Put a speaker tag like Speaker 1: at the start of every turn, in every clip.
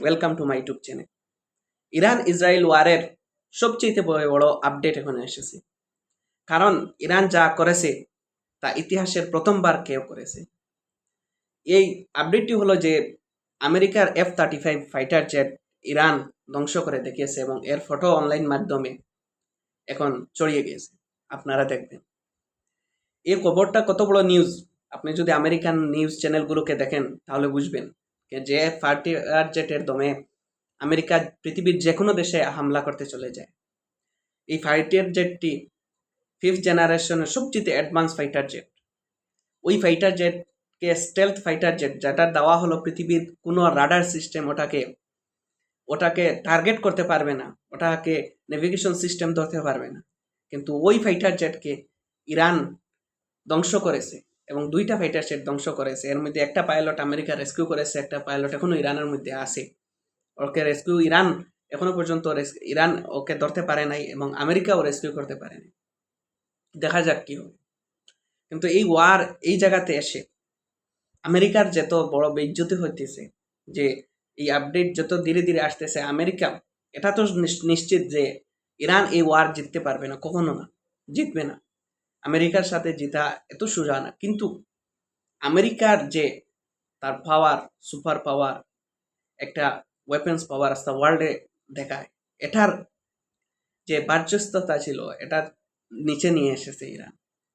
Speaker 1: Welcome to my YouTube channel. Iran Israel ওয়ারের সবচেয়ে বড় আপডেট এখন এসেছে। কারণ ইরান যা করেছে তা ইতিহাসের প্রথমবার কেউ করেছে। এই আপডেটটি হলো যে আমেরিকার F-35 ফাইটার জেট ইরান ধ্বংস করে দেখিয়েছে এবং এর ফটো অনলাইন মাধ্যমে এখন ছড়িয়ে গিয়েছে। আপনারা দেখবেন এই খবরটা কত বড় নিউজ। আপনি যদি আমেরিকান নিউজ চ্যানেলগুলোকে দেখেন তাহলে বুঝবেন যে ফাইটার জেটের দমে আমেরিকা পৃথিবীর যে কোনো দেশে হামলা করতে চলে যায়। এই ফাইটার জেটটি 5th জেনারেশনের সবচেয়ে অ্যাডভান্স ফাইটার জেট। ওই ফাইটার জেটকে স্টেলথ ফাইটার জেট, যেটা দেওয়া হলো পৃথিবীর কোনো রাডার সিস্টেম ওটাকে টার্গেট করতে পারবে না, ওটাকে নেভিগেশন সিস্টেম ধরতে পারবে না। কিন্তু ওই ফাইটার জেটকে ইরান ধ্বংস করেছে এবং 2টা ফাইটার জেট ধ্বংস করেছে। এর মধ্যে একটা পাইলট আমেরিকা রেস্কিউ করেছে, একটা পাইলট এখনো ইরানের মধ্যে আছে। ওকে রেস্কিউ ইরান এখনো পর্যন্ত ইরান ওকে ধরতে পারে নাই এবং আমেরিকাও রেস্কিউ করতে পারেনি। দেখা যাক কি হবে। কিন্তু এই ওয়ার এই জায়গাতে এসে আমেরিকার যত বড় বেইজ্জতি হইতেছে, যে এই আপডেট যত ধীরে ধীরে আসতেছে, আমেরিকা এটা তো নিশ্চিত যে ইরান এই ওয়ার জিততে পারবে না, কখনো না, জিতবে না। আমেরিকার সাথে জিতা এত সোজা না। কিন্তু আমেরিকার যে তার পাওয়ার, সুপার পাওয়ার, একটা ওয়েপন্স পাওয়ার আস্তা ওয়ার্ল্ডে দেখায়, এটার যে বার্যস্ততা ছিল এটার নিচে নিয়ে এসেছে ইরান।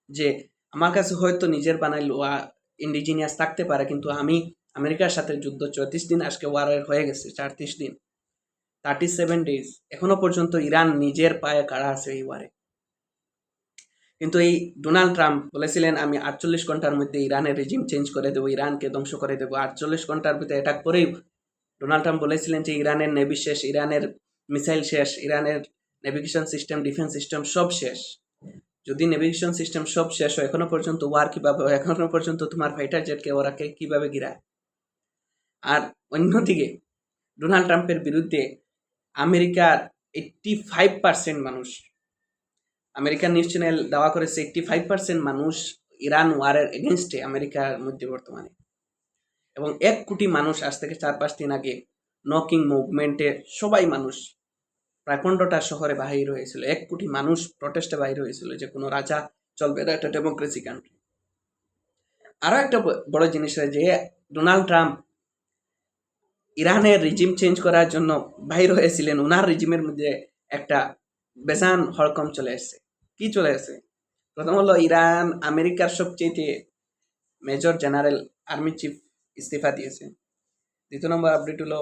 Speaker 1: যে আমার কাছে হয়তো নিজের বানাই লোয়া ইন্ডিজিনিয়াস থাকতে পারে, কিন্তু আমি আমেরিকার সাথে যুদ্ধ 34 দিন আজকে ওয়ারের হয়ে গেছে, 34 দিন, 37 ডেজ, এখনো পর্যন্ত ইরান নিজের পায়ে কাড়া আছে এই ওয়ারে। কিন্তু এই ডোনাল্ড ট্রাম্প বলেছিলেন আমি 48 ঘন্টার মধ্যে ইরানের রেজিম চেঞ্জ করে দেবো, ইরানকে ধ্বংস করে দেবো। 48 ঘন্টার ভিতরে অ্যাটাক করেই ডোনাল্ড ট্রাম্প বলেছিলেন যে ইরানের নেভি শেষ, ইরানের মিসাইল শেষ, ইরানের নেভিগেশন সিস্টেম, ডিফেন্স সিস্টেম সব শেষ। যদি নেভিগেশন সিস্টেম সব শেষ হয়, এখনো পর্যন্ত ওয়ার কিভাবে হয়? এখনো পর্যন্ত তোমার ফাইটার জেটকে ওরাকে কিভাবে গিরায়? আর অন্যদিকে ডোনাল্ড ট্রাম্পের বিরুদ্ধে আমেরিকার 85% মানুষ, আমেরিকান নিউজ চ্যানেল দাওয়া করেছে 85% মানুষ ইরান ওয়ারের এগেনস্টে আমেরিকার মধ্যে বর্তমানে। এবং 1 কোটি মানুষ আজ থেকে 4-5 দিন আগে নকিং মুভমেন্টে সবাই মানুষ প্রায় 15টা শহরে বাহির হয়েছিল। 1 কোটি মানুষ প্রটেস্টে বাহির হয়েছিল যে কোনো রাজা চলবে না, একটা ডেমোক্রেসি কান্ট্রি। আরো একটা বড় জিনিস হয় যে ডোনাল্ড ট্রাম্প ইরানের রিজিম চেঞ্জ করার জন্য বাহির হয়েছিলেন। ওনার রিজিমের মধ্যে একটা বেজান হরকম চলে এসেছে। কি চলে এসেছে? প্রথম হলো ইরান আমেরিকার সবচেয়ে মেজর জেনারেল আর্মি চিফ ইস্তিফা দিয়েছে। দ্বিতীয় নম্বর আপডেট হলো